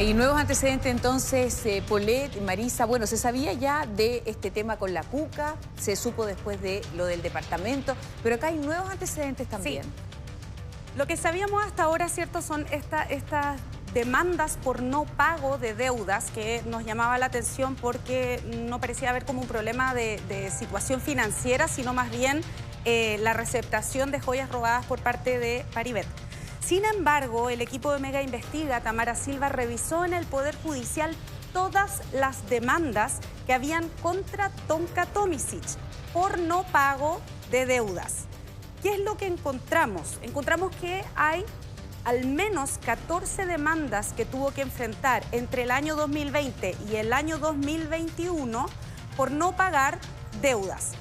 Y nuevos antecedentes entonces, Polet, Marisa, bueno, se sabía ya de este tema con la Cuca, se supo después de lo del departamento, pero acá hay nuevos antecedentes también. Sí. Lo que sabíamos hasta ahora, ¿cierto?, son estas demandas por no pago de deudas que nos llamaba la atención porque no parecía haber como un problema de situación financiera, sino más bien la receptación de joyas robadas por parte de Paribet. Sin embargo, el equipo de Mega Investiga, Tamara Silva, revisó en el Poder Judicial todas las demandas que habían contra Tonka Tomisic por no pago de deudas. ¿Qué es lo que encontramos? Encontramos que hay al menos 14 demandas que tuvo que enfrentar entre el año 2020 y el año 2021 por no pagar deudas.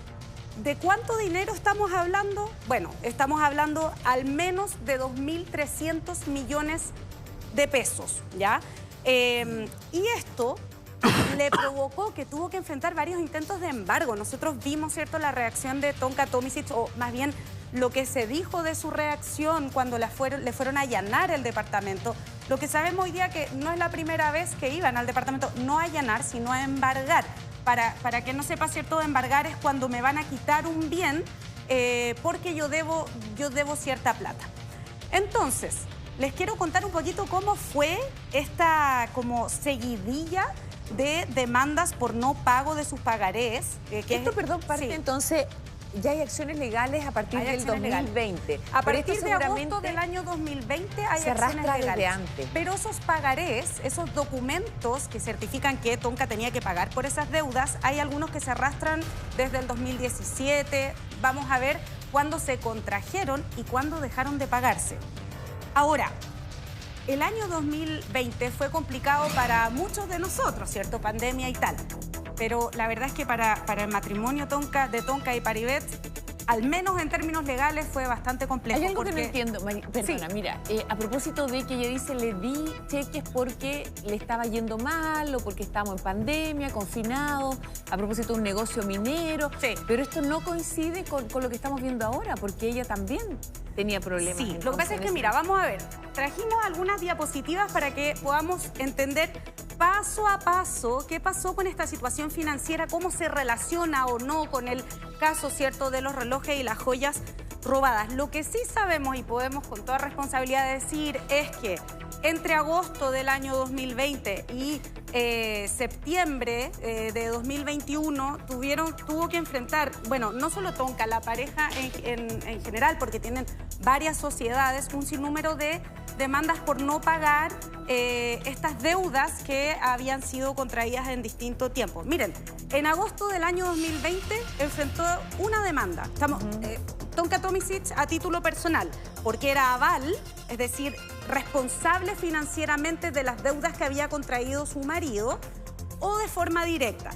¿De cuánto dinero estamos hablando? Bueno, estamos hablando al menos de 2.300 millones de pesos, ¿ya? Y esto le provocó que tuvo que enfrentar varios intentos de embargo. Nosotros vimos, ¿cierto?, la reacción de Tonka Tomisic, o más bien lo que se dijo de su reacción cuando le fueron a allanar el departamento. Lo que sabemos hoy día que no es la primera vez que iban al departamento, no a allanar, sino a embargar. Para que no sepa, ¿cierto?, embargar es cuando me van a quitar un bien porque yo debo cierta plata. Entonces, les quiero contar un poquito cómo fue esta como seguidilla de demandas por no pago de sus pagarés. Perdón, parte sí. Entonces, ya hay acciones legales a partir del 2020. A partir de agosto del año 2020 hay acciones legales. Antes. Pero esos pagarés, esos documentos que certifican que Tonka tenía que pagar por esas deudas, hay algunos que se arrastran desde el 2017. Vamos a ver cuándo se contrajeron y cuándo dejaron de pagarse. Ahora, el año 2020 fue complicado para muchos de nosotros, ¿cierto? Pandemia y tal. Pero la verdad es que para el matrimonio de Tonka y Paribet, al menos en términos legales, fue bastante complejo. Hay algo que no entiendo, perdona, sí. Mira, a propósito de que ella dice, le di cheques porque le estaba yendo mal o porque estábamos en pandemia, confinados, a propósito de un negocio minero, sí. Pero esto no coincide con lo que estamos viendo ahora, porque ella también tenía problemas. Sí, lo que pasa es que, mira, vamos a ver, trajimos algunas diapositivas para que podamos entender paso a paso qué pasó con esta situación financiera, cómo se relaciona o no con el caso, ¿cierto?, de los relojes y las joyas robadas. Lo que sí sabemos y podemos con toda responsabilidad decir es que entre agosto del año 2020 y septiembre de 2021 tuvo que enfrentar, bueno, no solo Tonka, la pareja en general, porque tienen varias sociedades, un sinnúmero de demandas por no pagar estas deudas que habían sido contraídas en distinto tiempo. Miren, en agosto del año 2020 enfrentó una demanda. Tonka Tomisic a título personal, porque era aval, es decir, responsable financieramente de las deudas que había contraído su marido, o de forma directa.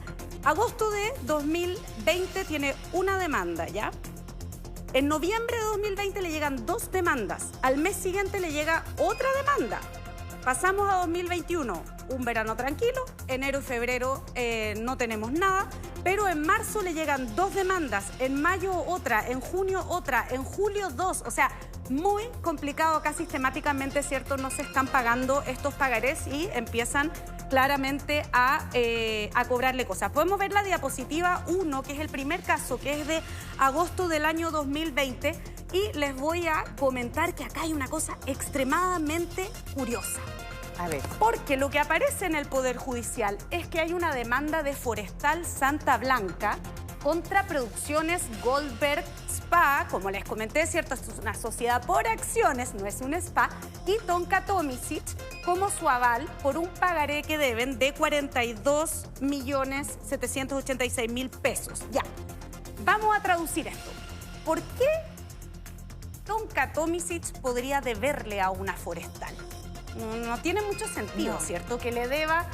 Agosto de 2020 tiene una demanda, ¿ya? En noviembre de 2020 le llegan 2 demandas. Al mes siguiente le llega otra demanda. Pasamos a 2021, un verano tranquilo. Enero y febrero no tenemos nada. Pero en marzo le llegan 2 demandas. En mayo otra, en junio otra, en julio 2. O sea, muy complicado acá sistemáticamente, ¿cierto? No se están pagando estos pagarés y empiezan claramente a cobrarle cosas. Podemos ver la diapositiva 1, que es el primer caso, que es de agosto del año 2020, y les voy a comentar que acá hay una cosa extremadamente curiosa. A ver. Porque lo que aparece en el Poder Judicial es que hay una demanda de Forestal Santa Blanca contra Producciones Goldberg Spa, como les comenté, ¿cierto? Esto es una sociedad por acciones, no es un spa, y Tonka Tomisic como su aval por un pagaré que deben de 42.786.000 pesos. Ya, vamos a traducir esto. ¿Por qué Tonka Tomisic podría deberle a una forestal? No tiene mucho sentido, ¿cierto? Que le deba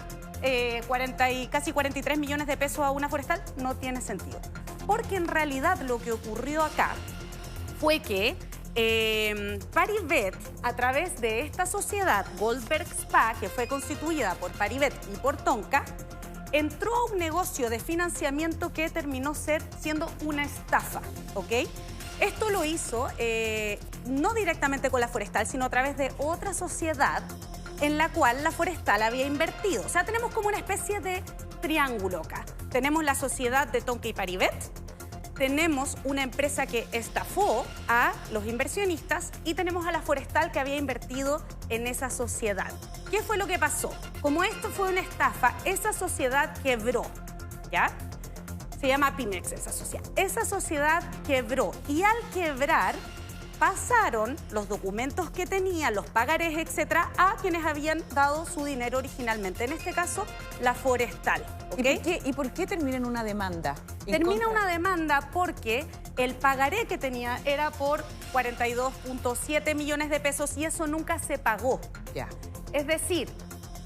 casi 43 millones de pesos a una forestal, no tiene sentido. Porque en realidad lo que ocurrió acá fue que Paribet, a través de esta sociedad Goldberg Spa, que fue constituida por Paribet y por Tonka, entró a un negocio de financiamiento que terminó siendo una estafa, ¿ok? Esto lo hizo no directamente con la forestal, sino a través de otra sociedad en la cual la forestal había invertido. O sea, tenemos como una especie de triángulo acá. Tenemos la sociedad de Tonka y Paribet, tenemos una empresa que estafó a los inversionistas y tenemos a la forestal que había invertido en esa sociedad. ¿Qué fue lo que pasó? Como esto fue una estafa, esa sociedad quebró, ¿ya? Se llama Pimex esa sociedad. Esa sociedad quebró y al quebrar pasaron los documentos que tenían, los pagarés, etcétera, a quienes habían dado su dinero originalmente. En este caso, la forestal. ¿Okay? ¿Y por qué termina en una demanda? Termina una demanda porque el pagaré que tenía era por 42.7 millones de pesos y eso nunca se pagó. Ya. Es decir,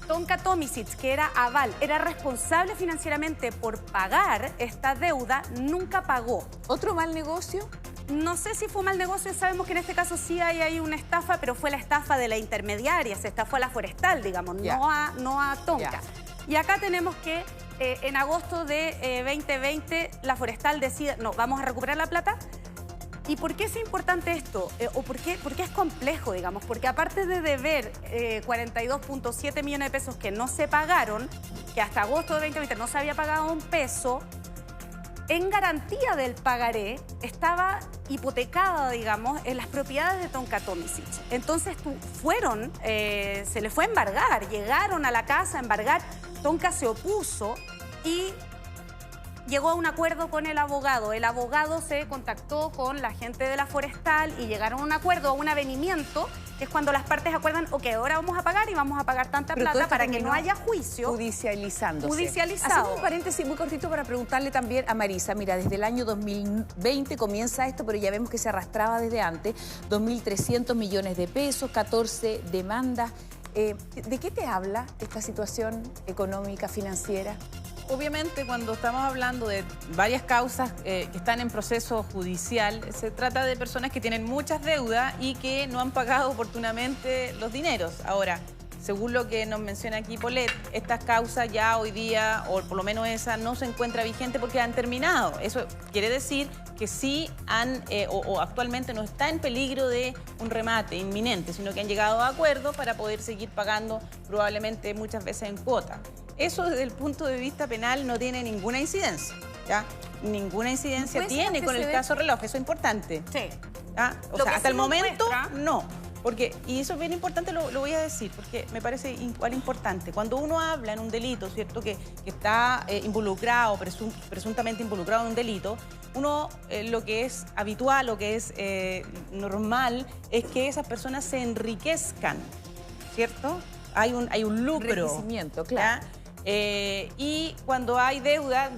Tonka Tomicic, que era aval, era responsable financieramente por pagar esta deuda, nunca pagó. ¿Otro mal negocio? No sé si fue mal negocio, sabemos que en este caso sí hay una estafa, pero fue la estafa de la intermediaria, se estafó a la forestal, digamos, no a Tonka. Ya. Y acá tenemos que en agosto de 2020 la forestal decide, no, vamos a recuperar la plata. ¿Y por qué es importante esto? ¿O por qué es complejo, digamos? Porque aparte de deber 42.7 millones de pesos que no se pagaron, que hasta agosto de 2020 no se había pagado un peso, en garantía del pagaré estaba hipotecada, digamos, en las propiedades de Tonka Tomicic. Entonces se le fue a embargar, llegaron a la casa a embargar, Tonka se opuso y llegó a un acuerdo con el abogado. El abogado se contactó con la gente de la forestal y llegaron a un acuerdo, a un avenimiento, que es cuando las partes acuerdan, ok, ahora vamos a pagar y vamos a pagar tanta plata para que no haya juicio. Judicializándose. Judicializado. Hacemos un paréntesis muy cortito para preguntarle también a Marisa. Mira, desde el año 2020 comienza esto, pero ya vemos que se arrastraba desde antes. 2.300 millones de pesos, 14 demandas. ¿De qué te habla esta situación económica, financiera? Obviamente, cuando estamos hablando de varias causas que están en proceso judicial, se trata de personas que tienen muchas deudas y que no han pagado oportunamente los dineros. Ahora, según lo que nos menciona aquí Paulette, estas causas ya hoy día, o por lo menos esa, no se encuentra vigente porque han terminado. Eso quiere decir que sí o actualmente no está en peligro de un remate inminente, sino que han llegado a acuerdo para poder seguir pagando probablemente muchas veces en cuota. Eso desde el punto de vista penal no tiene ninguna incidencia, ¿ya? Ninguna incidencia tiene con el caso reloj, eso es importante. Sí. ¿Ya? O sea, hasta el momento, no. Porque, y eso es bien importante, lo voy a decir, porque me parece igual importante. Cuando uno habla en un delito, ¿cierto?, que está involucrado, presuntamente involucrado en un delito, uno lo que es habitual, lo que es normal, es que esas personas se enriquezcan, ¿cierto? Hay un lucro. Enriquecimiento, claro. Y cuando hay deuda,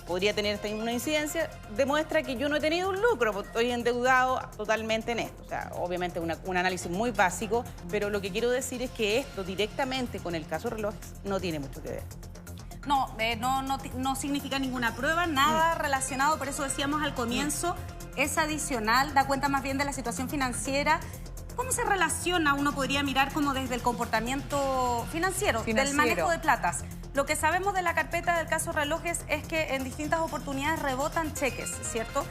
podría tener una incidencia, demuestra que yo no he tenido un lucro, porque estoy endeudado totalmente en esto. O sea, obviamente un análisis muy básico, pero lo que quiero decir es que esto directamente con el caso Relojes no tiene mucho que ver. No significa ninguna prueba, nada relacionado, por eso decíamos al comienzo, es adicional, da cuenta más bien de la situación financiera. ¿Cómo se relaciona? Uno podría mirar como desde el comportamiento financiero, del manejo de platas. Lo que sabemos de la carpeta del caso Relojes es que en distintas oportunidades rebotan cheques, ¿cierto?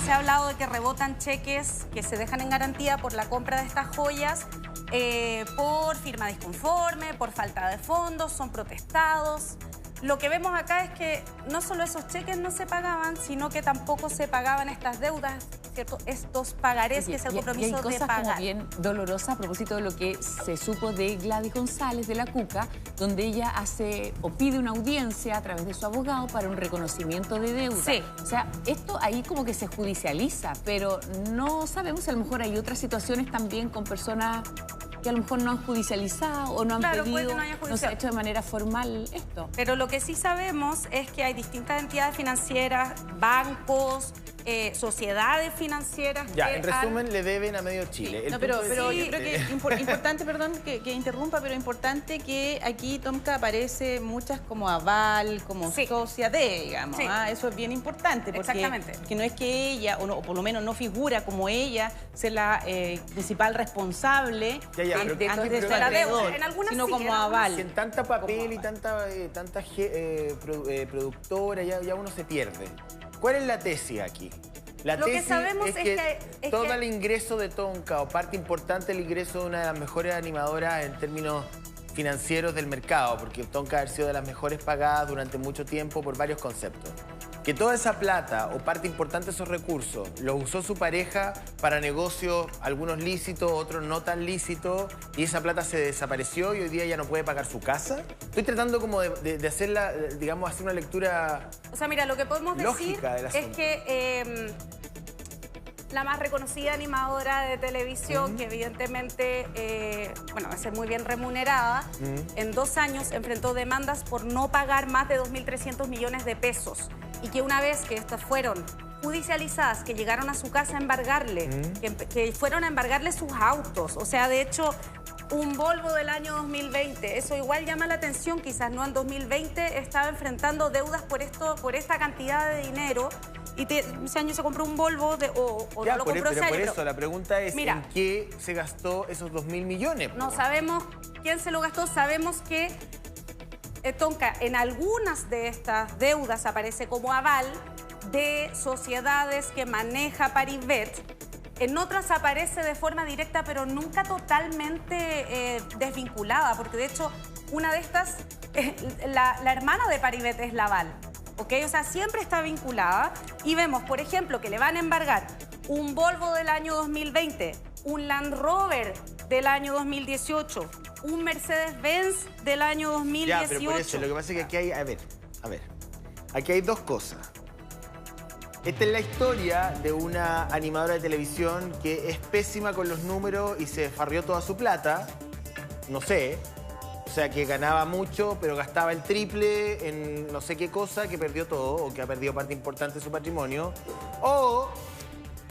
Se ha hablado de que rebotan cheques que se dejan en garantía por la compra de estas joyas, por firma disconforme, por falta de fondos, son protestados. Lo que vemos acá es que no solo esos cheques no se pagaban, sino que tampoco se pagaban estas deudas, ¿cierto? Estos pagarés, que es el compromiso de pagar. Como bien dolorosa a propósito de lo que se supo de Gladys González de la Cuca, donde ella pide una audiencia a través de su abogado para un reconocimiento de deuda. Sí. O sea, esto ahí como que se judicializa, pero no sabemos si a lo mejor hay otras situaciones también con personas que a lo mejor no han judicializado o no han pedido, no se ha hecho de manera formal esto. Pero lo que sí sabemos es que hay distintas entidades financieras, bancos, sociedades financieras. Ya, en resumen, le deben a medio Chile. Sí. No, pero yo creo que es importante, perdón, que interrumpa, pero importante que aquí Tonka aparece muchas como aval, como socia de, digamos. Sí. Eso es bien importante. Porque no es que ella, o por lo menos no figura como ella, sea la principal responsable antes de su acreedor, sino como aval. En tanta papel y tanta productora, ya uno se pierde. ¿Cuál es la tesis aquí? La Lo que tesis sabemos es que es todo que- el ingreso de Tonka, o parte importante del ingreso de una de las mejores animadoras en términos financieros del mercado, porque Tonka ha sido de las mejores pagadas durante mucho tiempo por varios conceptos. Que toda esa plata o parte importante de esos recursos los usó su pareja para negocios, algunos lícitos, otros no tan lícitos, y esa plata se desapareció y hoy día ya no puede pagar su casa. Estoy tratando como de hacerla, digamos, hacer una lectura. O sea, mira, lo que podemos decir Lógica del es asunto. que la más reconocida animadora de televisión, que evidentemente, bueno, va a ser muy bien remunerada, en 2 años enfrentó demandas por no pagar más de 2.300 millones de pesos. Y que una vez que estas fueron judicializadas, que llegaron a su casa a embargarle, que fueron a embargarle sus autos, o sea, de hecho, un Volvo del año 2020, eso igual llama la atención, quizás no en 2020 estaba enfrentando deudas por esta cantidad de dinero, y ese año se compró un Volvo o Ya, no lo por, compró ese pero por año, eso, la pregunta es, Mira, ¿en qué se gastó esos 2.000 millones? no sabemos quién se lo gastó, sabemos que Tonka en algunas de estas deudas aparece como aval de sociedades que maneja Paribet. En otras aparece de forma directa, pero nunca totalmente desvinculada, porque de hecho una de estas, la hermana de Paribet es la aval, ¿ok? O sea, siempre está vinculada y vemos, por ejemplo, que le van a embargar un Volvo del año 2020, un Land Rover del año 2018, un Mercedes-Benz del año 2018. Ya, pero por eso, lo que pasa es que aquí hay, a ver, aquí hay dos cosas. Esta es la historia de una animadora de televisión que es pésima con los números y se desfarrió toda su plata, no sé, o sea, que ganaba mucho, pero gastaba el triple en no sé qué cosa, que perdió todo, o que ha perdido parte importante de su patrimonio, o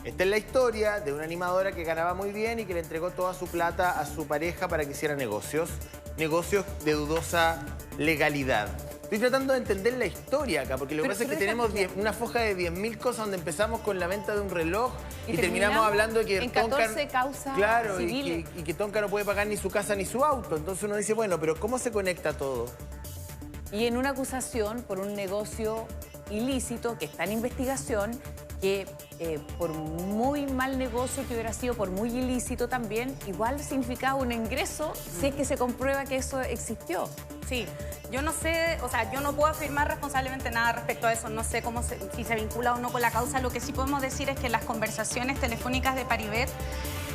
esta es la historia de una animadora que ganaba muy bien y que le entregó toda su plata a su pareja para que hiciera negocios de dudosa legalidad. Estoy tratando de entender la historia acá, porque lo que pasa es que tenemos una foja de 10.000 cosas donde empezamos con la venta de un reloj y terminamos hablando de que en Tonka, 14 causas claro, civiles. y que Tonka no puede pagar ni su casa ni su auto. Entonces uno dice, bueno, pero ¿cómo se conecta todo? Y en una acusación por un negocio ilícito que está en investigación, que por muy mal negocio que hubiera sido, por muy ilícito también, igual significaba un ingreso si es que se comprueba que eso existió. Sí, yo no sé, o sea, yo no puedo afirmar responsablemente nada respecto a eso, no sé si se vincula o no con la causa. Lo que sí podemos decir es que en las conversaciones telefónicas de Paribet,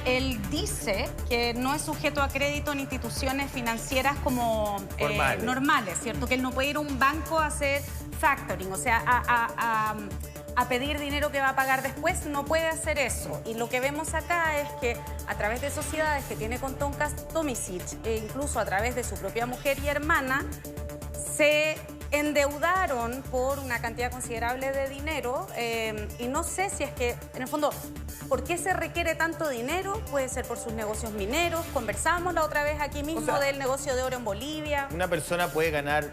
él dice que no es sujeto a crédito en instituciones financieras como normales, ¿cierto? Que él no puede ir a un banco a hacer factoring, o sea, a pedir dinero que va a pagar después, no puede hacer eso. Y lo que vemos acá es que a través de sociedades que tiene con Tonka Tomisic, e incluso a través de su propia mujer y hermana, se endeudaron por una cantidad considerable de dinero, y no sé si es que, en el fondo, ¿por qué se requiere tanto dinero? Puede ser por sus negocios mineros. Conversamos la otra vez aquí mismo del negocio de oro en Bolivia. Una persona puede ganar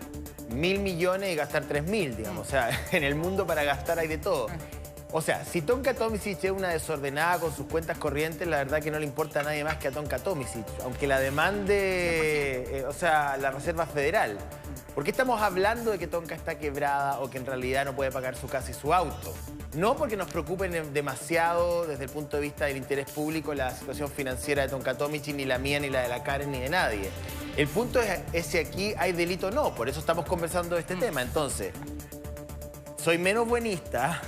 1.000 millones y gastar 3.000, digamos. O sea, en el mundo para gastar hay de todo. O sea, si Tonka Tomisic es una desordenada con sus cuentas corrientes, la verdad que no le importa a nadie más que a Tonka Tomisic, aunque la demande, o sea, la Reserva Federal. ¿Por qué estamos hablando de que Tonka está quebrada o que en realidad no puede pagar su casa y su auto? No porque nos preocupen demasiado desde el punto de vista del interés público la situación financiera de Tonka Tomisic, ni la mía, ni la de la Karen, ni de nadie. El punto es si aquí hay delito o no, por eso estamos conversando de este tema. Entonces, soy menos buenista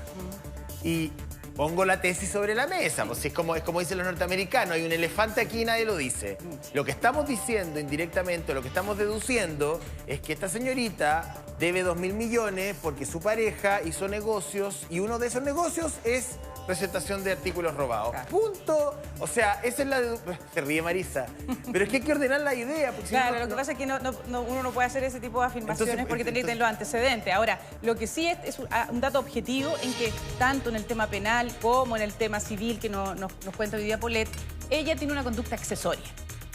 y pongo la tesis sobre la mesa. Pues es como dicen los norteamericanos, hay un elefante aquí y nadie lo dice. Lo que estamos diciendo indirectamente, lo que estamos deduciendo, es que esta señorita debe 2.000 millones porque su pareja hizo negocios y uno de esos negocios es presentación de artículos robados. Claro. Punto. O sea, esa es la... Se ríe Marisa. Pero es que hay que ordenar la idea. Porque claro, si lo que pasa es que uno no puede hacer ese tipo de afirmaciones porque tiene que tener los antecedentes. Ahora, lo que sí es un dato objetivo en que tanto en el tema penal como en el tema civil que nos cuenta hoy día Paulette, ella tiene una conducta accesoria.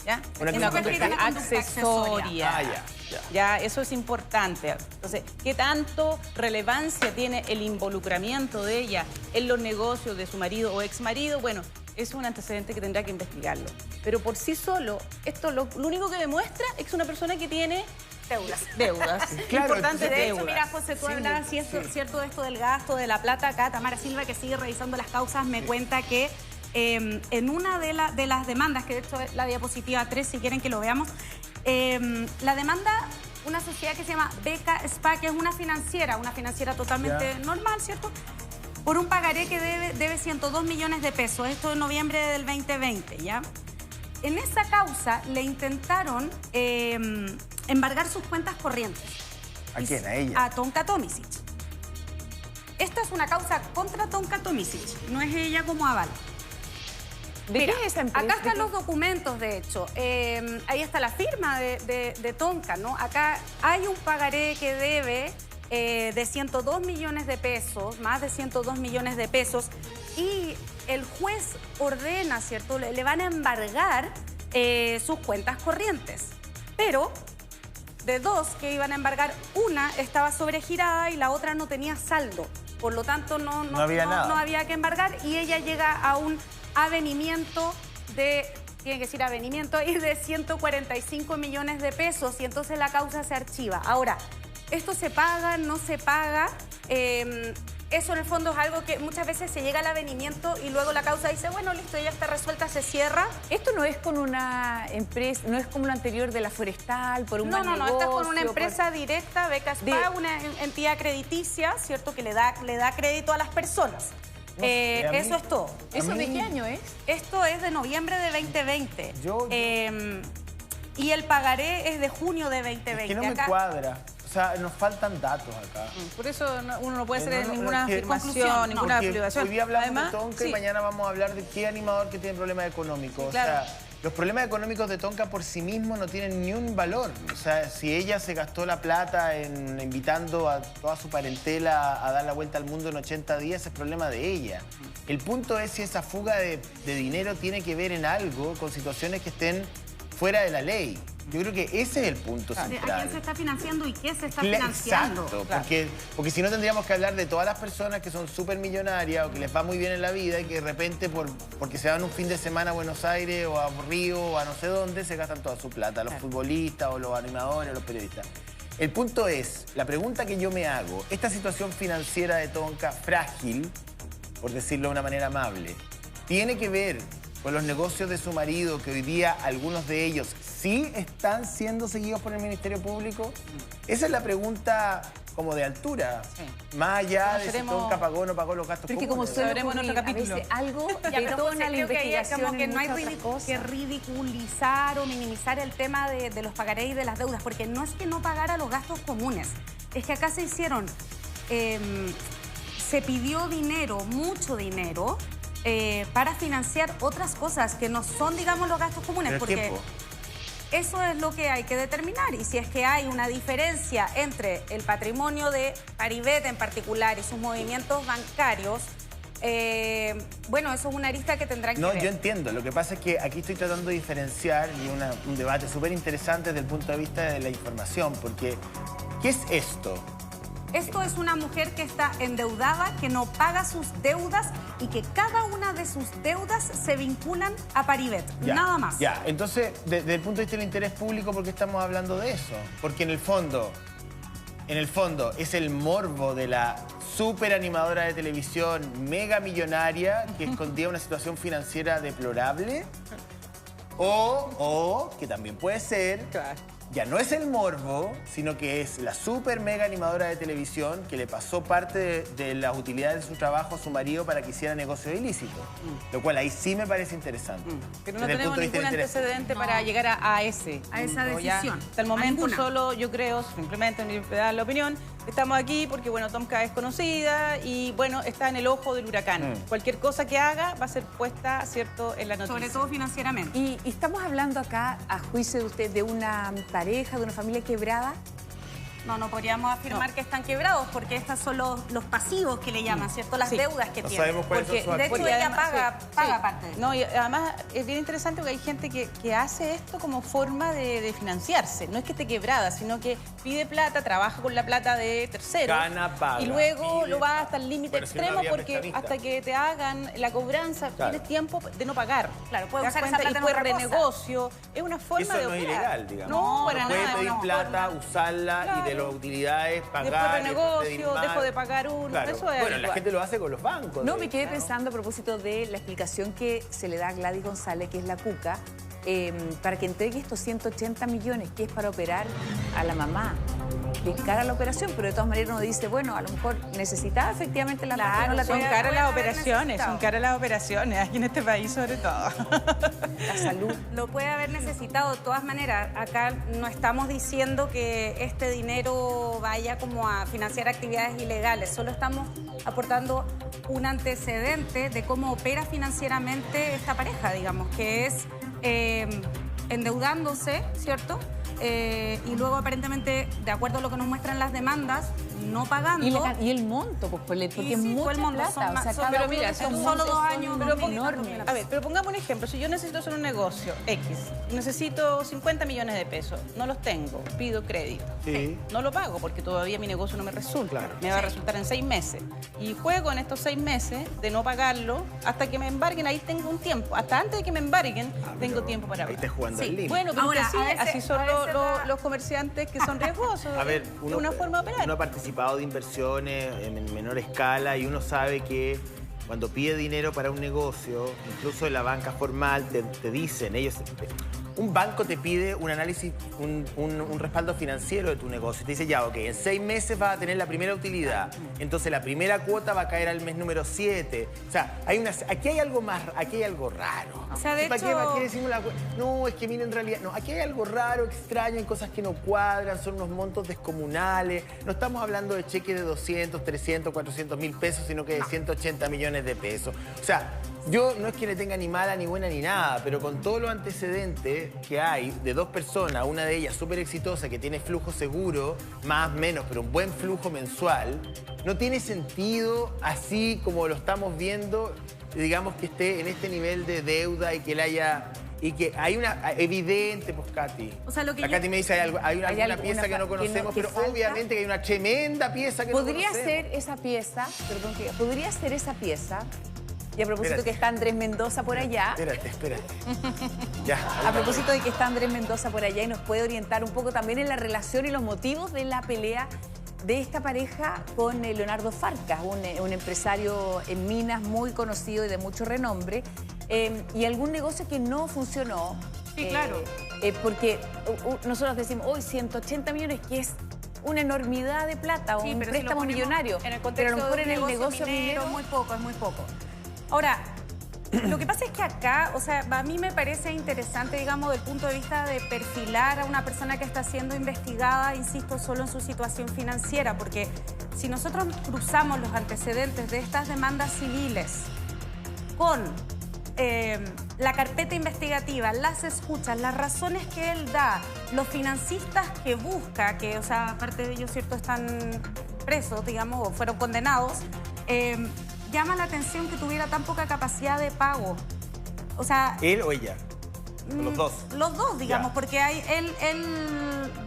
¿Ya? Una conducta accesoria. Ya, eso es importante. Entonces, ¿qué tanto relevancia tiene el involucramiento de ella en los negocios de su marido o exmarido? Bueno, es un antecedente que tendrá que investigarlo. Pero por sí solo, esto lo único que demuestra es que es una persona que tiene Deudas. Claro, Importantes De hecho, deudas. mira, José, tú hablabas, cierto de esto del gasto, de la plata. Acá Tamara Silva, que sigue revisando las causas, me cuenta que en una de las demandas, que de hecho es la diapositiva 3, si quieren que lo veamos, la demanda, una sociedad que se llama Beca SPA, que es una financiera totalmente normal, ¿cierto? Por un pagaré que debe 102 millones de pesos, esto en noviembre del 2020, ¿ya? En esa causa le intentaron embargar sus cuentas corrientes. ¿A quién? ¿A ella? A Tonka Tomisic. Esta es una causa contra Tonka Tomisic, no es ella como aval. ¿De Mira, qué es esa empresa? acá están los documentos, de hecho. Ahí está la firma de Tonka, ¿no? Acá hay un pagaré que debe de 102 millones de pesos, más de 102 millones de pesos, y el juez ordena, ¿cierto? Le van a embargar sus cuentas corrientes. Pero de dos que iban a embargar, una estaba sobregirada y la otra no tenía saldo. Por lo tanto, no había que embargar, y ella llega a un avenimiento tiene que decir avenimiento, y de 145 millones de pesos, y entonces la causa se archiva. Ahora, ¿esto se paga, no se paga? Eso en el fondo es algo que muchas veces se llega al avenimiento y luego la causa dice, bueno, listo, ya está resuelta, se cierra. Esto no es con una empresa, no es como lo anterior de la forestal, por un mal negocio. No, esta es con una empresa directa, Beca SPA, una entidad crediticia, ¿cierto? Que le da crédito a las personas. Eso es todo. ¿Eso de qué año es? Esto es de noviembre de 2020. Y el pagaré es de junio de 2020. Es que no me cuadra. O sea, nos faltan datos acá. Por eso uno no puede hacer ninguna conclusión, afirmación, ninguna afirmación. Hoy día hablamos Además, de Tonka y mañana vamos a hablar de qué animador que tiene problemas económicos. Claro. O sea, los problemas económicos de Tonka por sí mismos no tienen ni un valor. O sea, si ella se gastó la plata en invitando a toda su parentela a dar la vuelta al mundo en 80 días, es problema de ella. El punto es si esa fuga de dinero tiene que ver en algo con situaciones que estén fuera de la ley. Yo creo que ese es el punto central. ¿A quién se está financiando y qué se está financiando? Exacto, porque si no tendríamos que hablar de todas las personas que son súper millonarias o que les va muy bien en la vida y que de repente porque se van un fin de semana a Buenos Aires o a Río o a no sé dónde, se gastan toda su plata, los futbolistas o los animadores o los periodistas. El punto es, la pregunta que yo me hago, esta situación financiera de Tonka frágil, por decirlo de una manera amable, ¿tiene que ver con los negocios de su marido, que hoy día algunos de ellos sí están siendo seguidos por el Ministerio Público? Esa es la pregunta como de altura. Sí. Más allá de si Tonka pagó o no pagó los gastos comunes. Como sabremos en otro capítulo. Algo detona la investigación, como que no hay que ridiculizar o minimizar el tema de los pagarés y de las deudas, porque no es que no pagara los gastos comunes, es que acá se hicieron, se pidió dinero, mucho dinero, para financiar otras cosas que no son, digamos, los gastos comunes. ¿Pero porque tiempo? Eso es lo que hay que determinar. Y si es que hay una diferencia entre el patrimonio de Paribet en particular y sus movimientos bancarios, bueno, eso es una arista que tendrán que ver. No, yo entiendo. Lo que pasa es que aquí estoy tratando de diferenciar y un debate súper interesante desde el punto de vista de la información, porque ¿qué es esto? Esto es una mujer que está endeudada, que no paga sus deudas y que cada una de sus deudas se vinculan a Paribet, nada más. Ya, entonces, desde el punto de vista del interés público, ¿por qué estamos hablando de eso? Porque en el fondo es el morbo de la súper animadora de televisión mega millonaria que escondía una situación financiera deplorable. O que también puede ser... Claro. Ya no es el morbo, sino que es la súper mega animadora de televisión que le pasó parte de las utilidades de su trabajo a su marido para que hiciera negocios ilícitos. Lo cual ahí sí me parece interesante. Pero no tenemos ningún antecedente para llegar a esa decisión. Hasta el momento solo, yo creo, simplemente me da la opinión, estamos aquí porque, bueno, Tonka es conocida y, bueno, está en el ojo del huracán. Cualquier cosa que haga va a ser puesta, ¿cierto?, en la noticia. Sobre todo financieramente. Y estamos hablando acá, a juicio de usted, de una pareja, de una familia quebrada. No podríamos afirmar que están quebrados porque estos son los pasivos que le llaman, ¿cierto? Las deudas que tienen. Sabemos cuáles son sus De hecho, activos. ella además, paga parte de eso. No, y además es bien interesante porque hay gente que hace esto como forma de financiarse. No es que esté quebrada, sino que pide plata, trabaja con la plata de terceros. Gana, paga, y luego pide, lo va hasta el límite bueno, si no extremo habría porque prestamista. hasta que te hagan la cobranza tienes tiempo de no pagar. Claro, puede ¿Te das usar esa cuenta? plata Y en puede otra cosa. renegocio. Es una forma Eso de no es operar. ilegal, digamos. No, para puede nada. pedir una plata, forma. usarla y de Claro. las utilidades pagar. Después pedir renegocio, más. dejo de pagar uno. Claro. Eso es Bueno, la habitual. gente lo hace con los bancos. No, de me hecho. quedé pensando a propósito de la explicación que se le da a Gladys González, que es la cuca, para que entregue estos 180 millones, que es para operar a la mamá. Que es cara la operación, pero de todas maneras uno dice, bueno, a lo mejor necesitaba efectivamente la plata, no la Son tenía. caras puede las haber operaciones, necesitado. son caras las operaciones, aquí en este país sobre todo. La salud. Lo puede haber necesitado. De todas maneras, acá no estamos diciendo que este dinero vaya como a financiar actividades ilegales, solo estamos aportando un antecedente de cómo opera financieramente esta pareja, digamos, que es endeudándose, ¿cierto? Y luego aparentemente, de acuerdo a lo que nos muestran las demandas, no pagando. Y el monto, pues, porque Y es sí, mucha el monto, plata. son O sea, más- cada pero uno mira, de esos son montos solo 2 son años, Pero enormes. a ver, pero pongamos un ejemplo. Si yo necesito hacer un negocio X, necesito 50 millones de pesos, no los tengo, pido crédito. Sí. No lo pago porque todavía mi negocio no me resulta. Claro. Me va a resultar en 6 meses. Y juego en estos 6 meses de no pagarlo hasta que me embarguen. Ahí tengo un tiempo. Hasta antes de que me embarguen, tengo tiempo para Ahí pagar. estás jugando al límite. Bueno, pero Ahora, así, a veces- así son a veces los comerciantes que son riesgosos. A ver, Es uno, una forma de operar. uno ha participado de inversiones en menor escala y uno sabe que cuando pide dinero para un negocio, incluso en la banca formal, te dicen, un banco te pide un análisis, un respaldo financiero de tu negocio. Te dice, ya, ok, en 6 meses vas a tener la primera utilidad. Entonces la primera cuota va a caer al mes número 7. O sea, aquí hay algo más, aquí hay algo raro. O sea, de Sí, ¿para hecho- qué decimos no, es que mira, en realidad, no, aquí hay algo raro, extraño, hay cosas que no cuadran, son unos montos descomunales. No estamos hablando de cheques de 200, 300, 400 mil pesos, sino que de 180 millones de pesos. O sea, yo no es que le tenga ni mala, ni buena, ni nada, pero con todos los antecedentes que hay de 2 personas, una de ellas súper exitosa, que tiene flujo seguro, más o menos, pero un buen flujo mensual, no tiene sentido así como lo estamos viendo, digamos, que esté en este nivel de deuda y que él haya... Y que hay una evidente, pues, Katy. O sea, lo que La yo- Katy me dice, hay alguna alguna pieza que no conocemos, que pero falta? obviamente que hay una tremenda pieza que no Podría conocemos. ser esa pieza, perdón, podría ser esa pieza, y a propósito Espérate. que está Andrés Mendoza por allá, Espérate. Ya. a propósito de que está Andrés Mendoza por allá y nos puede orientar un poco también en la relación y los motivos de la pelea de esta pareja con Leonardo Farcas, un empresario en minas muy conocido y de mucho renombre, y algún negocio que no funcionó. Sí, claro. Porque nosotros decimos, hoy 180 millones, que es una enormidad de plata, Sí, un pero si lo préstamo ponemos millonario. En el pero a contexto lo mejor de en el negocio minero, es muy poco. Ahora, lo que pasa es que acá, o sea, a mí me parece interesante, digamos, del punto de vista de perfilar a una persona que está siendo investigada, insisto, solo en su situación financiera, porque si nosotros cruzamos los antecedentes de estas demandas civiles con la carpeta investigativa, las escuchas, las razones que él da, los financistas que busca, que, o sea, aparte de ellos, ¿cierto?, están presos, digamos, o fueron condenados, llama la atención que tuviera tan poca capacidad de pago. O sea... ¿Él o ella? ¿O los dos? Los dos, digamos, Ya. porque él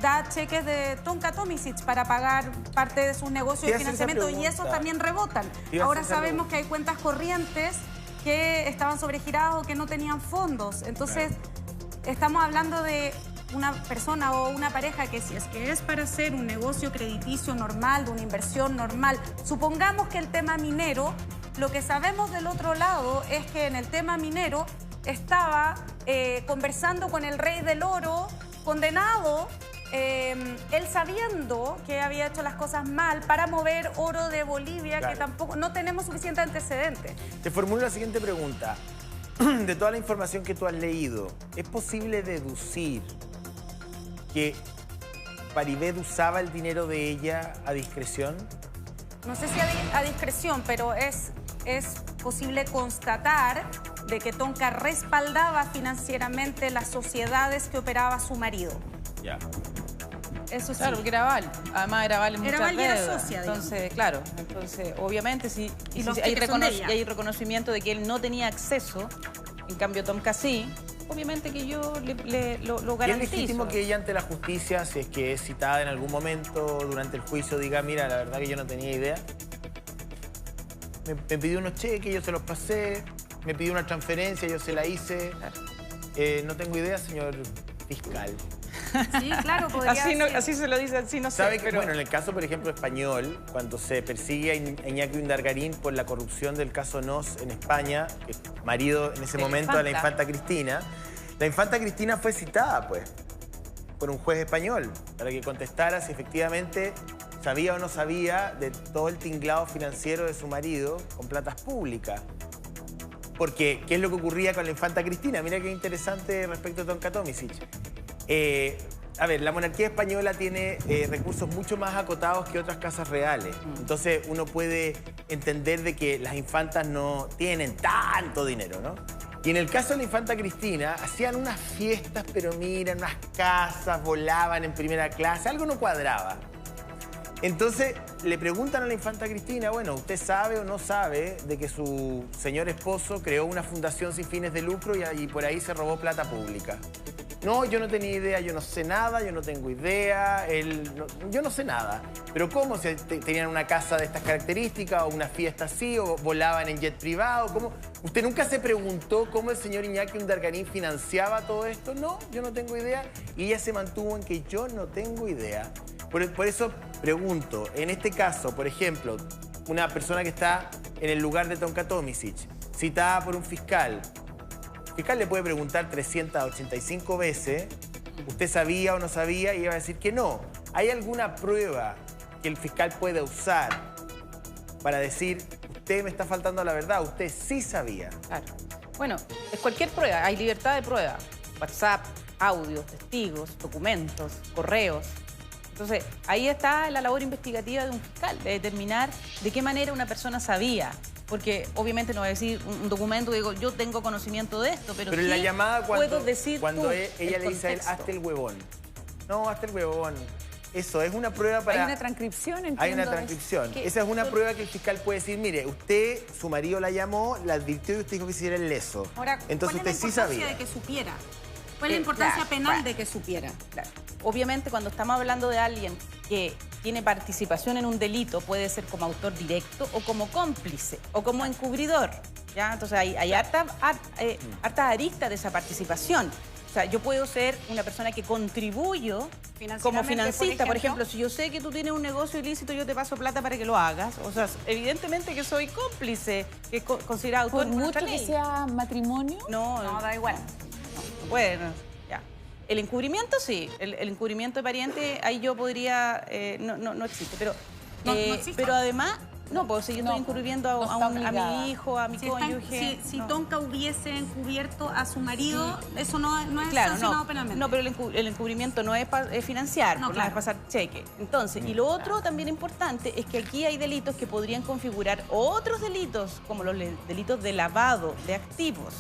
da cheques de Tonka Tomisic para pagar parte de sus negocios Te de iba a hacer esa financiamiento y pregunta. esos también rebotan. Te iba a Ahora hacer esa sabemos que hay cuentas corrientes que estaban sobregiradas o que no tenían fondos. Entonces, estamos hablando de una persona o una pareja que si es que es para hacer un negocio crediticio normal, de una inversión normal, supongamos que el tema minero, lo que sabemos del otro lado es que en el tema minero estaba conversando con el rey del oro, condenado, él sabiendo que había hecho las cosas mal para mover oro de Bolivia, Claro. que tampoco, no tenemos suficiente antecedente. Te formulo la siguiente pregunta. De toda la información que tú has leído, ¿es posible deducir que Paribet usaba el dinero de ella a discreción? No sé si a discreción, pero es posible constatar de que Tonka respaldaba financieramente las sociedades que operaba su marido. Ya. eso sí. Claro, porque era aval. Además era aval en muchas aval y era deudas. socia, Entonces, claro, entonces, obviamente, si hay reconocimiento de que él no tenía acceso, en cambio Tonka sí, obviamente que yo lo garantizo. ¿Y es legítimo que ella ante la justicia, si es que es citada en algún momento durante el juicio, diga, mira, la verdad que yo no tenía idea? Me pidió unos cheques, yo se los pasé, me pidió una transferencia, yo se la hice. No tengo idea, señor fiscal. Sí, claro, podría ser. Así se lo dice, así no sé. ¿Sabe que, bueno, en el caso, por ejemplo, español, cuando se persigue a Iñaki Undargarín por la corrupción del caso Nos en España, que es marido en ese momento de la infanta Cristina, la infanta Cristina fue citada, pues, por un juez español, para que contestara si efectivamente sabía o no sabía de todo el tinglado financiero de su marido con platas públicas. Porque, ¿qué es lo que ocurría con la infanta Cristina? Mira qué interesante respecto a Tonka Tomisic. A ver, la monarquía española tiene recursos mucho más acotados que otras casas reales. Entonces uno puede entender de que las infantas no tienen tanto dinero, ¿no? Y en el caso de la infanta Cristina, hacían unas fiestas, pero mira, unas casas, volaban en primera clase, algo no cuadraba. Entonces le preguntan a la infanta Cristina, bueno, ¿usted sabe o no sabe de que su señor esposo creó una fundación sin fines de lucro y por ahí se robó plata pública? No, yo no tenía idea, yo no sé nada, yo no tengo idea, yo no sé nada. Pero ¿cómo? Si tenían una casa de estas características o una fiesta así o volaban en jet privado, ¿cómo? ¿Usted nunca se preguntó cómo el señor Iñaki Undargarín financiaba todo esto? No, yo no tengo idea. Y ella se mantuvo en que yo no tengo idea. Por eso pregunto, en este caso, por ejemplo, una persona que está en el lugar de Tonka Tomisic, citada por un fiscal, el fiscal le puede preguntar 385 veces, ¿usted sabía o no sabía? Y ella va a decir que no. ¿Hay alguna prueba que el fiscal pueda usar para decir, usted me está faltando a la verdad, usted sí sabía? Claro. Bueno, es cualquier prueba, hay libertad de prueba. WhatsApp, audios, testigos, documentos, correos. Entonces, ahí está la labor investigativa de un fiscal, de determinar de qué manera una persona sabía. Porque obviamente no va a decir un documento que digo, yo tengo conocimiento de esto, pero sí en la llamada puedo decir cuando ella le dice a él, hazte el huevón. No, hazte el huevón. Eso, es una prueba para... Hay una transcripción, entiendo. Hay una transcripción. Esa es una prueba que el fiscal puede decir, mire, usted, su marido la llamó, la advirtió y usted dijo que hiciera el leso. Ahora, entonces usted sí sabía. ¿cuál es la importancia de que supiera? ¿Cuál es la importancia penal de que supiera? Claro. Obviamente, cuando estamos hablando de alguien que tiene participación en un delito, puede ser como autor directo o como cómplice o como encubridor, ¿ya? Entonces, hay hartas aristas de esa participación. O sea, yo puedo ser una persona que contribuyo como financista. Por ejemplo, si yo sé que tú tienes un negocio ilícito, yo te paso plata para que lo hagas. O sea, evidentemente que soy cómplice, que es considerado autor. ¿Por mucho que sea matrimonio? No, da igual. No puede, ya. El encubrimiento sí, el encubrimiento de pariente, ahí yo podría, no existe, pero, no existe. Pero además, no, pues si yo estoy encubriendo a mi hijo, a mi cónyuge. Si Tonka hubiese encubierto a su marido, eso no es sancionado penalmente. No, pero el encubrimiento no es financiar, no es pasar cheque. Entonces, y lo otro también importante es que aquí hay delitos que podrían configurar otros delitos, como los delitos de lavado de activos,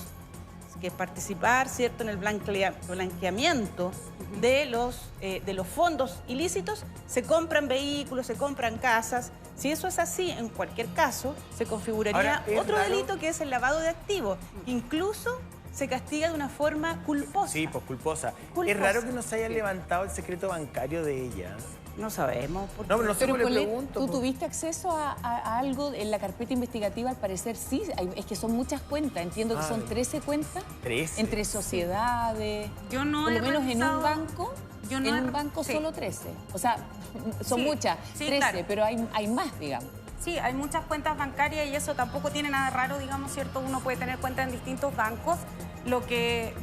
que es participar, ¿cierto?, en el blanqueamiento de los fondos ilícitos. Se compran vehículos, se compran casas. Si eso es así, en cualquier caso, se configuraría otro delito que es el lavado de activos. Incluso se castiga de una forma culposa. Sí, pues culposa. Es raro que no se haya levantado el secreto bancario de ella. No sabemos. No, pero no sé, pero le pregunto. ¿Tú tuviste acceso a algo en la carpeta investigativa? Al parecer sí, es que son muchas cuentas. Entiendo que son 13 cuentas. 13. Entre sociedades. Yo no por lo menos revisado, en un banco. En un banco solo 13. O sea, son muchas, 13, claro. Pero hay más, digamos. Sí, hay muchas cuentas bancarias y eso tampoco tiene nada raro, digamos, ¿cierto? Uno puede tener cuentas en distintos bancos. Lo que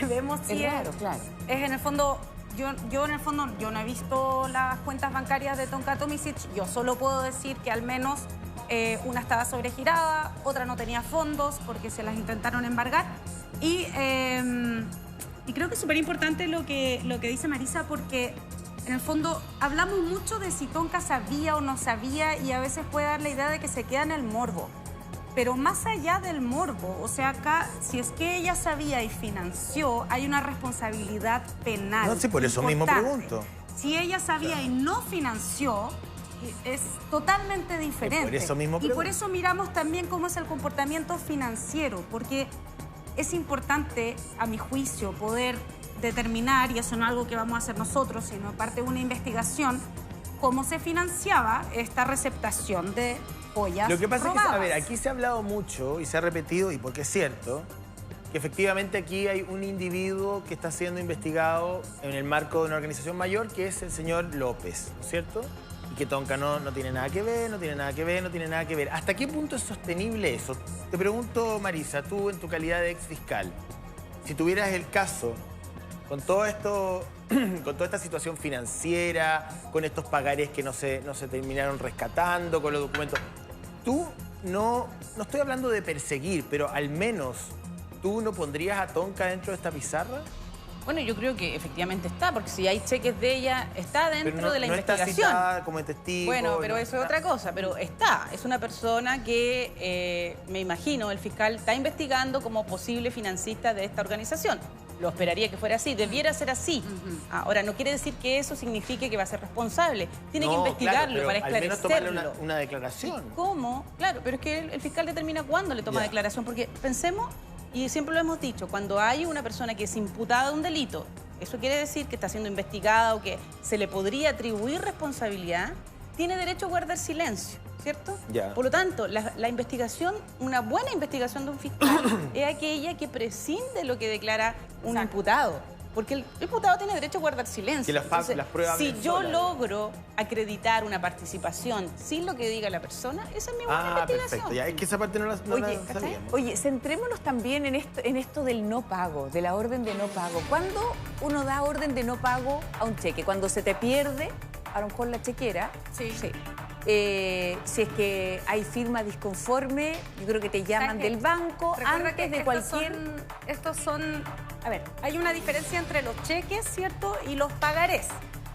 vemos sí es raro, claro. Es en el fondo... Yo en el fondo no he visto las cuentas bancarias de Tonka Tomisic. Yo solo puedo decir que al menos una estaba sobregirada, otra no tenía fondos porque se las intentaron embargar. Y creo que es súper importante lo que dice Marisa, porque en el fondo hablamos mucho de si Tonka sabía o no sabía y a veces puede dar la idea de que se queda en el morbo. Pero más allá del morbo, o sea, acá, si es que ella sabía y financió, hay una responsabilidad penal. No, sí, por eso mismo pregunto. Si ella sabía y no financió, es totalmente diferente. Por eso mismo y por eso miramos también cómo es el comportamiento financiero, porque es importante, a mi juicio, poder determinar, y eso no es algo que vamos a hacer nosotros, sino parte de una investigación, cómo se financiaba esta receptación de joyas Lo que pasa robadas. es que, a ver, aquí se ha hablado mucho y se ha repetido, y porque es cierto, que efectivamente aquí hay un individuo que está siendo investigado en el marco de una organización mayor, que es el señor López, ¿no es cierto? Y que Tonka no tiene nada que ver, no tiene nada que ver, no tiene nada que ver. ¿Hasta qué punto es sostenible eso? Te pregunto, Marisa, tú en tu calidad de ex fiscal, si tuvieras el caso con todo esto, con toda esta situación financiera, con estos pagarés que no se terminaron rescatando, con los documentos, tú no estoy hablando de perseguir, pero al menos tú no pondrías a Tonka dentro de esta pizarra. Bueno, yo creo que efectivamente está, porque si hay cheques de ella, está dentro de la investigación. Está citada como testigo. Bueno, pero eso es otra cosa, pero está. Es una persona que, me imagino, el fiscal está investigando como posible financista de esta organización. Lo esperaría que fuera así, debiera ser así. Ahora, no quiere decir que eso signifique que va a ser responsable. Tiene que investigarlo para esclarecerlo. Al menos tomarle una declaración. ¿Cómo? Claro, pero es que el fiscal determina cuándo le toma declaración, porque pensemos, y siempre lo hemos dicho, cuando hay una persona que es imputada de un delito, eso quiere decir que está siendo investigada o que se le podría atribuir responsabilidad, tiene derecho a guardar silencio, ¿cierto? Por lo tanto, la investigación, una buena investigación de un fiscal es aquella que prescinde lo que declara un imputado. Porque el imputado tiene derecho a guardar silencio. Que las pruebas si yo logro acreditar una participación sin lo que diga la persona, esa es mi buena investigación. Perfecto. Ya, es que esa parte no la sabíamos. Oye, centrémonos también en esto del no pago, de la orden de no pago. ¿Cuándo uno da orden de no pago a un cheque? ¿Cuando se te pierde, a lo mejor la chequera? Sí. Si es que hay firma disconforme, yo creo que te llaman del banco antes de cualquier... Estos son... A ver, hay una diferencia entre los cheques, ¿cierto? Y los pagarés.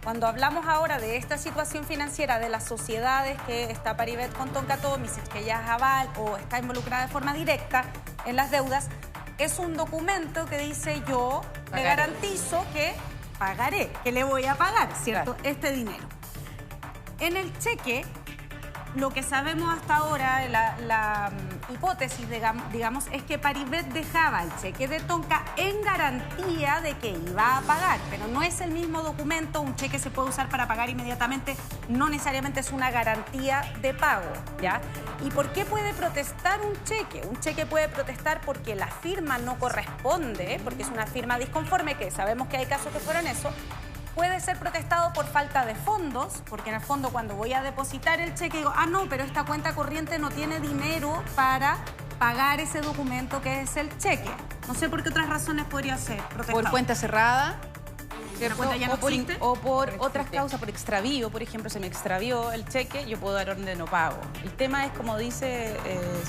Cuando hablamos ahora de esta situación financiera de las sociedades que está Paribet con Tonka Atomicis, que ella es aval o está involucrada de forma directa en las deudas, es un documento que dice yo le garantizo que pagaré, que le voy a pagar, ¿cierto? Claro. Este dinero. En el cheque, lo que sabemos hasta ahora, la hipótesis, digamos, es que Paribet dejaba el cheque de Tonka en garantía de que iba a pagar, pero no es el mismo documento. Un cheque se puede usar para pagar inmediatamente, no necesariamente es una garantía de pago, ¿ya? ¿Y por qué puede protestar un cheque? Un cheque puede protestar porque la firma no corresponde, porque es una firma disconforme, que sabemos que hay casos que fueron eso. Puede ser protestado por falta de fondos, porque en el fondo cuando voy a depositar el cheque digo, no, pero esta cuenta corriente no tiene dinero para pagar ese documento que es el cheque. No sé por qué otras razones podría ser protestado. Por cuenta cerrada, ¿cierto? Cuenta ya no existe. O por otras causas, por extravío, por ejemplo, se me extravió el cheque, yo puedo dar orden de no pago. El tema es, como dice,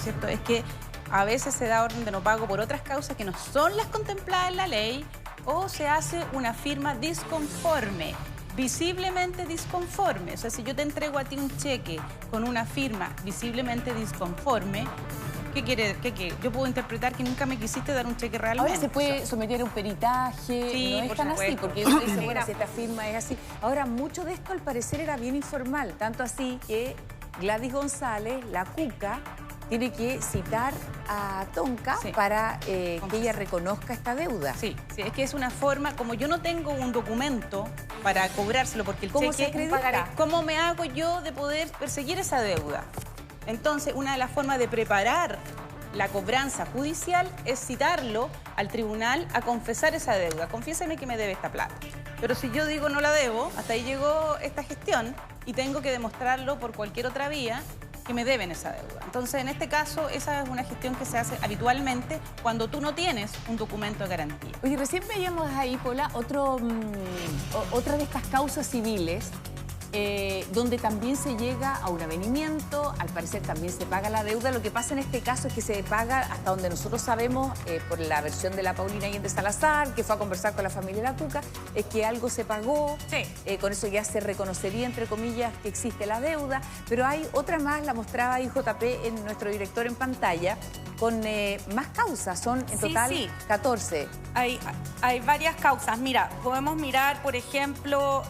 ¿cierto? Es que a veces se da orden de no pago por otras causas que no son las contempladas en la ley, o se hace una firma disconforme, visiblemente disconforme. O sea, si yo te entrego a ti un cheque con una firma visiblemente disconforme, ¿qué quiere? Yo puedo interpretar que nunca me quisiste dar un cheque realmente. Ahora se puede someter a un peritaje, sí, no es tan así, porque uno dice, bueno, si esta firma es así. Ahora, mucho de esto al parecer era bien informal, tanto así que Gladys González, la Cuca, tiene que citar a Tonka para que ella reconozca esta deuda. Sí, es que es una forma, como yo no tengo un documento para cobrárselo, porque el ¿Cómo cheque... se acredita? ¿Cómo me hago yo de poder perseguir esa deuda? Entonces, una de las formas de preparar la cobranza judicial es citarlo al tribunal a confesar esa deuda. Confiéseme que me debe esta plata. Pero si yo digo no la debo, hasta ahí llegó esta gestión y tengo que demostrarlo por cualquier otra vía que me deben esa deuda. Entonces, en este caso, esa es una gestión que se hace habitualmente cuando tú no tienes un documento de garantía. Oye, recién veíamos ahí, Pola, otra de estas causas civiles, donde también se llega a un avenimiento, al parecer también se paga la deuda. Lo que pasa en este caso es que se paga, hasta donde nosotros sabemos, por la versión de la Paulina Allende Salazar, que fue a conversar con la familia de la Tuca, es que algo se pagó, con eso ya se reconocería, entre comillas, que existe la deuda, pero hay otra más, la mostraba IJP en nuestro director en pantalla, con más causas, son en total 14. Hay varias causas. Mira, podemos mirar, por ejemplo,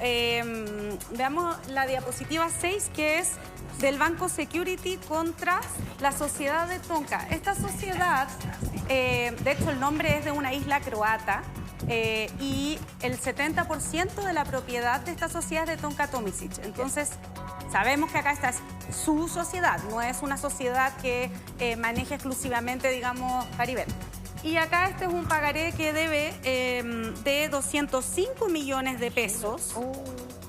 veamos la diapositiva 6, que es del Banco Security contra la sociedad de Tonka. Esta sociedad, de hecho el nombre es de una isla croata, y el 70% de la propiedad de esta sociedad es de Tonka Tomisic. Entonces, sabemos que acá está su sociedad, no es una sociedad que maneje exclusivamente, digamos, Paribet. Y acá este es un pagaré que debe de 205 millones de pesos.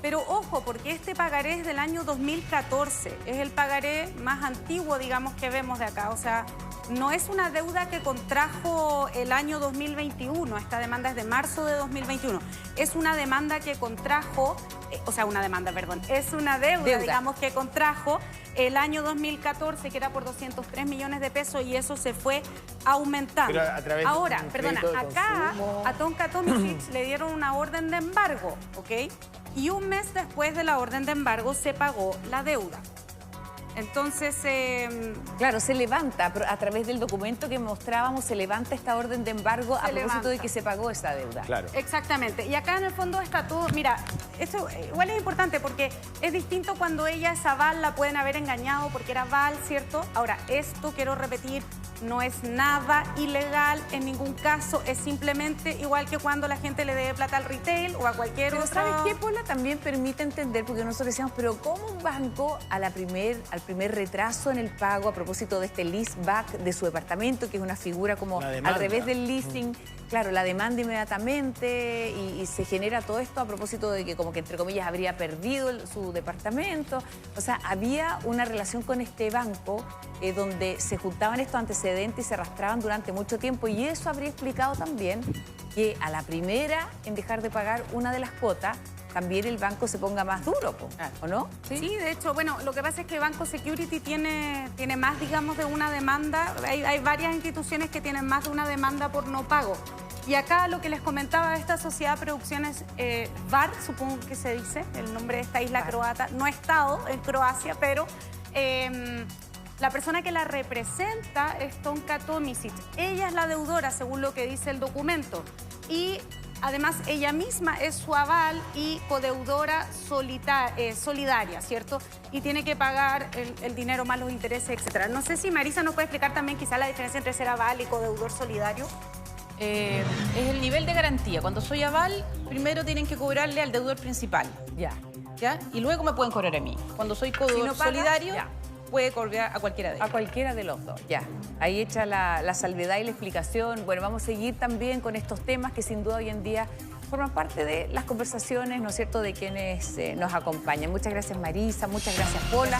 Pero ojo, porque este pagaré es del año 2014. Es el pagaré más antiguo, digamos, que vemos de acá. O sea, no es una deuda que contrajo el año 2021. Esta demanda es de marzo de 2021. Es una demanda que contrajo, es una deuda, digamos, que contrajo el año 2014, que era por 203 millones de pesos, y eso se fue aumentando. Pero a través ahora, de perdona, acá a Tonka Tomisic le dieron una orden de embargo, ¿ok? Y un mes después de la orden de embargo se pagó la deuda. Entonces, claro, se levanta, a través del documento que mostrábamos, se levanta esta orden de embargo a propósito de que se pagó esa deuda. Claro. Exactamente. Y acá en el fondo está todo, mira, esto igual es importante porque es distinto cuando ella es aval, la pueden haber engañado porque era aval, ¿cierto? Ahora, esto, quiero repetir, no es nada ilegal en ningún caso, es simplemente igual que cuando la gente le debe plata al retail o a cualquier pero otro... ¿sabes qué, Pola? También permite entender, porque nosotros decíamos, pero ¿cómo un banco al primer retraso en el pago a propósito de este leaseback de su departamento, que es una figura como al revés del leasing, claro, la demanda inmediatamente y se genera todo esto a propósito de que como que entre comillas habría perdido su departamento? O sea, había una relación con este banco donde se juntaban estos antecedentes y se arrastraban durante mucho tiempo, y eso habría explicado también que a la primera en dejar de pagar una de las cuotas también el banco se ponga más duro, ¿o no? Sí, de hecho, bueno, lo que pasa es que Banco Security tiene más, digamos, de una demanda. Hay varias instituciones que tienen más de una demanda por no pago. Y acá lo que les comentaba, esta sociedad de producciones VAR, supongo que se dice, el nombre de esta isla croata, no ha estado en Croacia, pero la persona que la representa es Tonka Tomisic. Ella es la deudora, según lo que dice el documento. Y además, ella misma es su aval y codeudora solidaria, ¿cierto? Y tiene que pagar el dinero más los intereses, etcétera. No sé si Marisa nos puede explicar también quizá la diferencia entre ser aval y codeudor solidario. Es el nivel de garantía. Cuando soy aval, primero tienen que cobrarle al deudor principal. ¿Ya? Y luego me pueden cobrar a mí. Cuando soy codeudor solidario, puede cobrar a cualquiera de ellos. A cualquiera de los dos, ya. Ahí echa la salvedad y la explicación. Bueno, vamos a seguir también con estos temas que sin duda hoy en día forman parte de las conversaciones, ¿no es cierto?, de quienes nos acompañan. Muchas gracias, Marisa, muchas gracias, Pola.